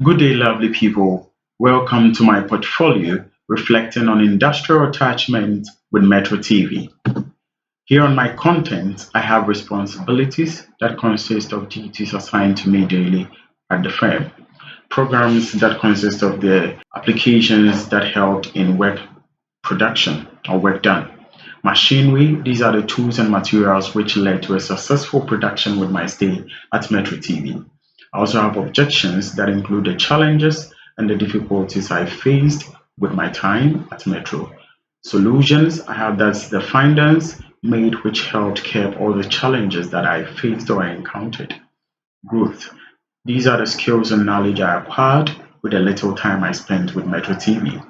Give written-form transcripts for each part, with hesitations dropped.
Good day, lovely people. Welcome to my portfolio reflecting on industrial attachment with Metro TV. Here on my content, I have responsibilities that consist of duties assigned to me daily at the firm, programs that consist of the applications that helped in work production or work done. Machinery, these are the tools and materials which led to a successful production with my stay at Metro TV. I also have objections that include the challenges and the difficulties I faced with my time at Metro. Solutions, I have that's the findings made which helped curb all the challenges that I faced or I encountered. Growth, these are the skills and knowledge I acquired with the little time I spent with Metro TV.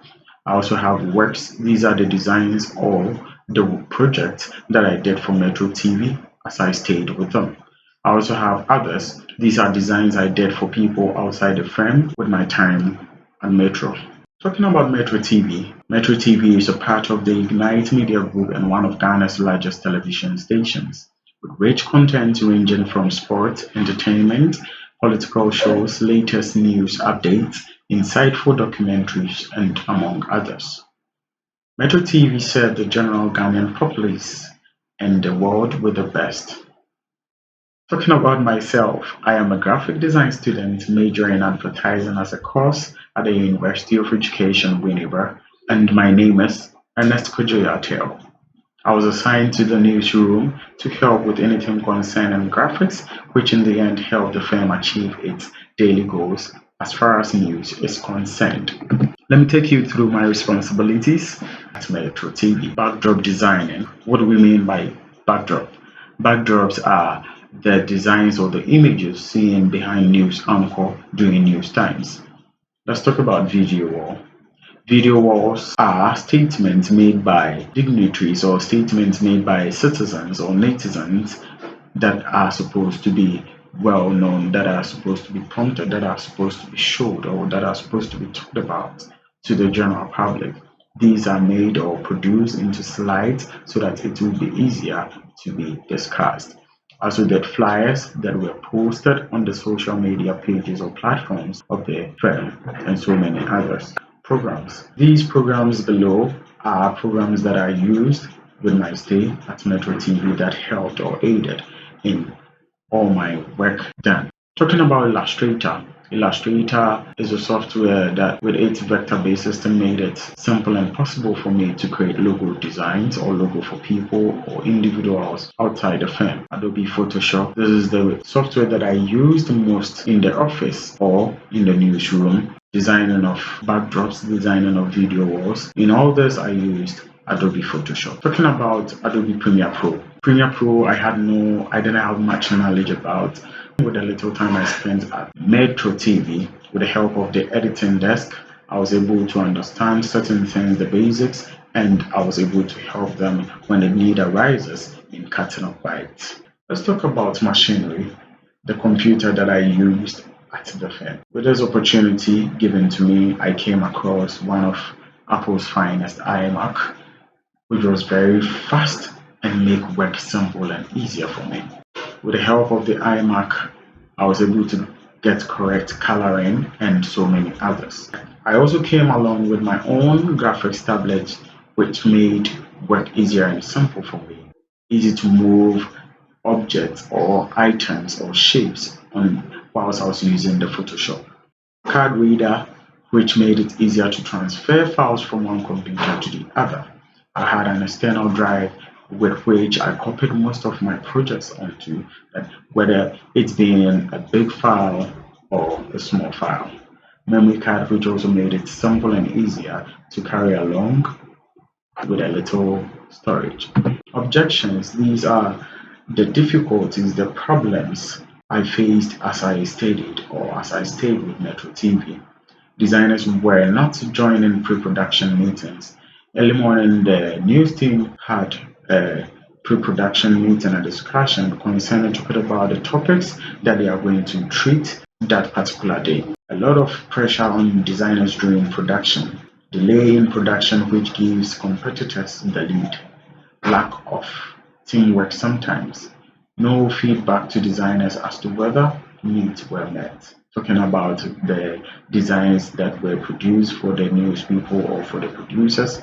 I also have works. These are the designs or the projects that I did for Metro TV as I stayed with them. I also have others. These are designs I did for people outside the firm with my time at Metro. Talking about Metro TV is a part of the Ignite Media Group and one of Ghana's largest television stations, with rich content ranging from sport, entertainment, political shows, latest news updates, insightful documentaries, and among others. Metro TV served the general Ghanaian populace and the world with the best. Talking about myself, I am a graphic design student majoring in advertising as a course at the University of Education, Winneba, and my name is Ernest Kojoyatel. I was assigned to the newsroom to help with anything concerning graphics, which in the end helped the firm achieve its daily goals as far as news is concerned. Let me take you through my responsibilities at Metro TV. Backdrop designing. What do we mean by backdrop? Backdrops are the designs or the images seen behind news anchor during news times. Let's talk about video wall. Video walls are statements made by dignitaries or statements made by citizens or netizens that are supposed to be well known, that are supposed to be prompted, that are supposed to be showed, or that are supposed to be talked about to the general public. These are made or produced into slides so that it will be easier to be discussed. Also, did flyers that were posted on the social media pages or platforms of the firm, and so many others. Programs. These programs below are programs that I used with my stay at Metro TV that helped or aided in all my work done. Talking about Illustrator. Illustrator is a software that with its vector-based system made it simple and possible for me to create logo designs or logo for people or individuals outside the firm. Adobe Photoshop. This is the software that I used most in the office or in the newsroom. Designing of backdrops, designing of video walls. In all this, I used Adobe Photoshop. Talking about Adobe Premiere Pro. Premiere Pro, I didn't have much knowledge about. With the little time I spent at Metro TV, with the help of the editing desk, I was able to understand certain things, the basics, and I was able to help them when the need arises in cutting up bytes. Let's talk about machinery, the computer that I used at the firm. With this opportunity given to me, I came across one of Apple's finest iMac, which was very fast and make work simple and easier for me. With the help of the iMac, I was able to get correct coloring and so many others. I also came along with my own graphics tablet, which made work easier and simple for me. Easy to move objects or items or shapes on whilst I was using the Photoshop. Card reader, which made it easier to transfer files from one computer to the other. I had an external drive with which I copied most of my projects onto, whether it's being a big file or a small file. Memory card, which also made it simple and easier to carry along with a little storage. Objections, these are the difficulties, the problems I faced as I studied or as I stayed with Metro TV. Designers were not joining pre-production meetings. Early morning, the news team had a pre-production meeting, a discussion concerning talking about the topics that they are going to treat that particular day. A lot of pressure on designers during production, delay in production which gives competitors the lead, lack of teamwork sometimes, no feedback to designers as to whether needs were met. talking about the designs that were produced for the news people or for the producers.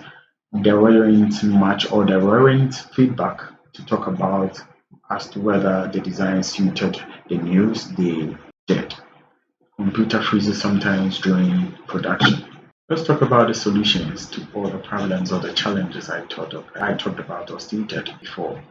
There weren't much, or there weren't feedback to talk about as to whether the design suited the news they did. Computer freezes sometimes during production. Let's talk about the solutions to all the problems or the challenges I talked about or stated before.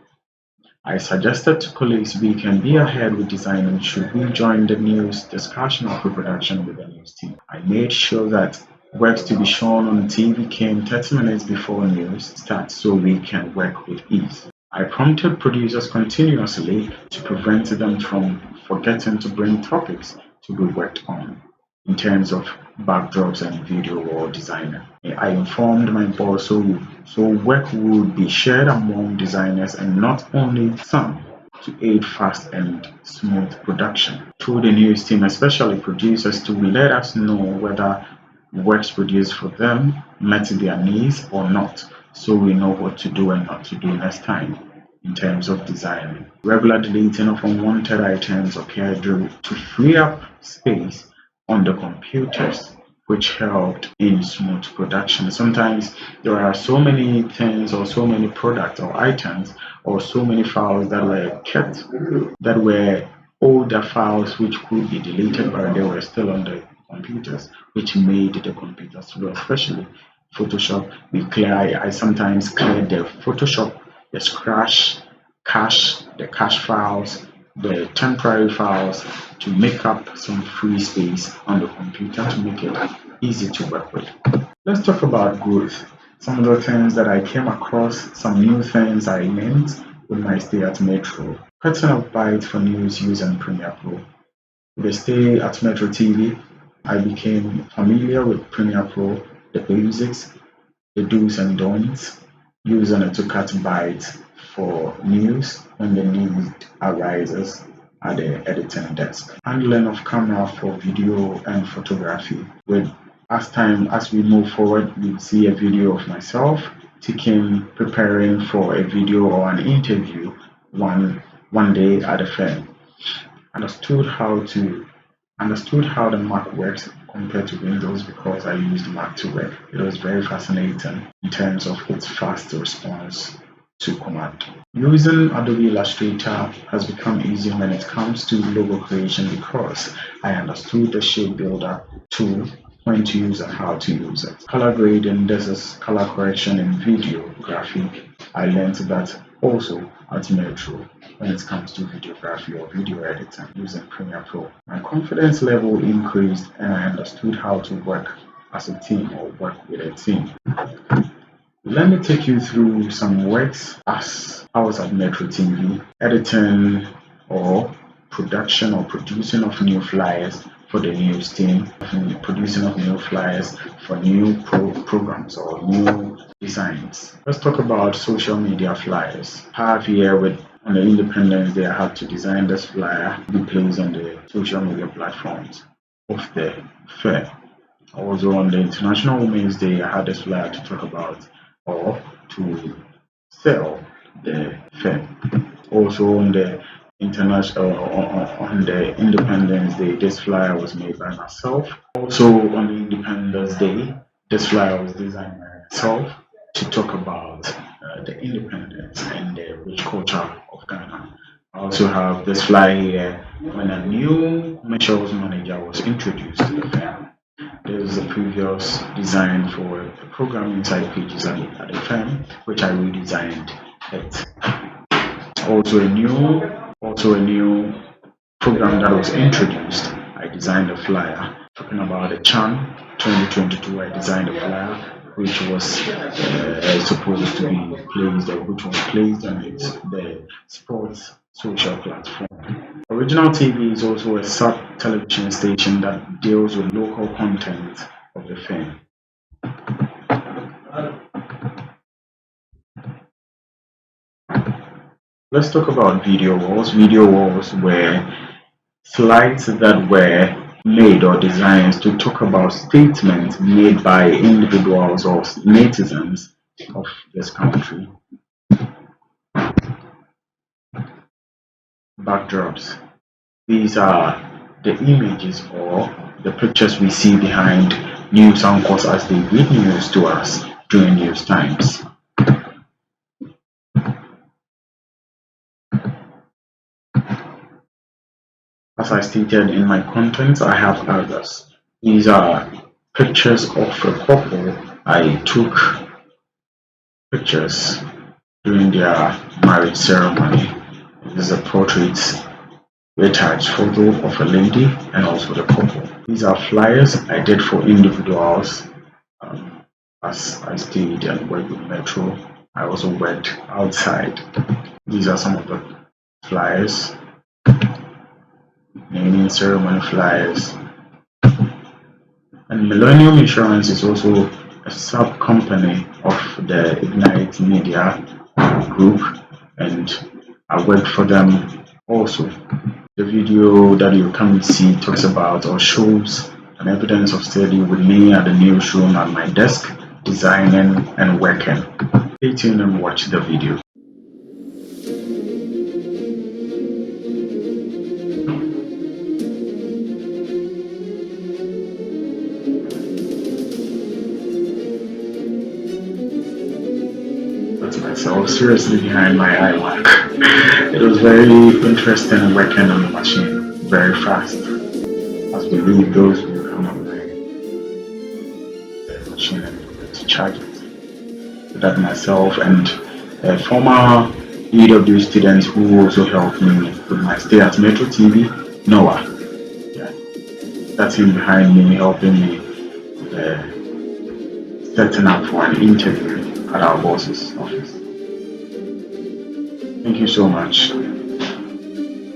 I suggested to colleagues we can be ahead with designing should we join the news discussion or pre-production with the news team. I made sure that works to be shown on TV came 30 minutes before news starts so we can work with ease. I prompted producers continuously to prevent them from forgetting to bring topics to be worked on in terms of backdrops and video or designer. I informed my boss so work would be shared among designers and not only some to aid fast and smooth production. Through the news team, especially producers, to let us know whether works produced for them met their needs or not, so we know what to do and not to do next time. In terms of designing, regular deleting of unwanted items occurred to free up space on the computers, which helped in smooth production. Sometimes there are so many things or so many products or items or so many files that were kept that were older files which could be deleted but they were still on the computers, which made the computers slow, especially Photoshop. I sometimes clear the Photoshop, the the cache files, the temporary files to make up some free space on the computer to make it easy to work with. Let's talk about growth. Some of the things that I came across, some new things I learned with my stay at Metro. Cutting of bytes for news using Premiere Pro. With the stay at Metro TV, I became familiar with Premiere Pro, the basics, the do's and don'ts, using it to cut bytes for news when the need arises at the editing desk. Handling of camera for video and photography. As we move forward, you see a video of myself preparing for a video or an interview one day at a firm. Understood how to understood how the Mac works compared to Windows because I used Mac to work. It was very fascinating in terms of its fast response to command. Using Adobe Illustrator has become easier when it comes to logo creation because I understood the shape builder tool, when to use and how to use it. Color grading, this is color correction in video graphic. I learned that also at Metro when it comes to videography or video editing using Premiere Pro. My confidence level increased and I understood how to work as a team or work with a team. Let me take you through some works as I was at Metro TV, editing or production or producing of new flyers for the news team, producing of new flyers for new programs or new designs. Let's talk about social media flyers. Have here on the Independence Day, I had to design this flyer to be placed on the social media platforms of the fair. Also on the International Women's Day, I had this flyer to talk about or to sell the fair. Also on the Independence Day, this flyer was made by myself. Also on the Independence Day, this flyer was designed by myself to talk about the independence and the rich culture of Ghana. I also have this flyer here when a new commercials manager was introduced to the firm. This is a previous design for the program inside pages at the firm, which I redesigned it. Also a new program that was introduced. I designed a flyer talking about the Chan 2022. I designed a flyer which was supposed to be placed or which was placed on the sports social platform. Original TV is also a sub television station that deals with local content of the firm. Let's talk about video walls. Video walls were slides that were made or designs to talk about statements made by individuals or netizens of this country. Backdrops. These are the images or the pictures we see behind news anchors as they read news to us during news times. As I stated in my contents, I have others. These are pictures of a couple. I took pictures during their marriage ceremony. This is a portrait retouch photo of a lady and also the couple. These are flyers I did for individuals. As I stayed and worked with Metro, I also worked outside. These are some of the flyers, naming ceremony flyers. And Millennium Insurance is also a sub company of the Ignite Media group, and I worked for them also. The video that you can see talks about or shows an evidence of study with me at the newsroom at my desk, designing and working. Stay tuned and watch the video. Myself seriously behind my iMac. It was very interesting working on the machine, very fast. As we leave, those will come online, the machine and to charge it. So that myself and a former EW student who also helped me with my stay at Metro TV, Noah. Yeah, that's him behind me helping me setting up for an interview at our boss's office. Thank you so much.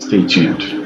Stay tuned.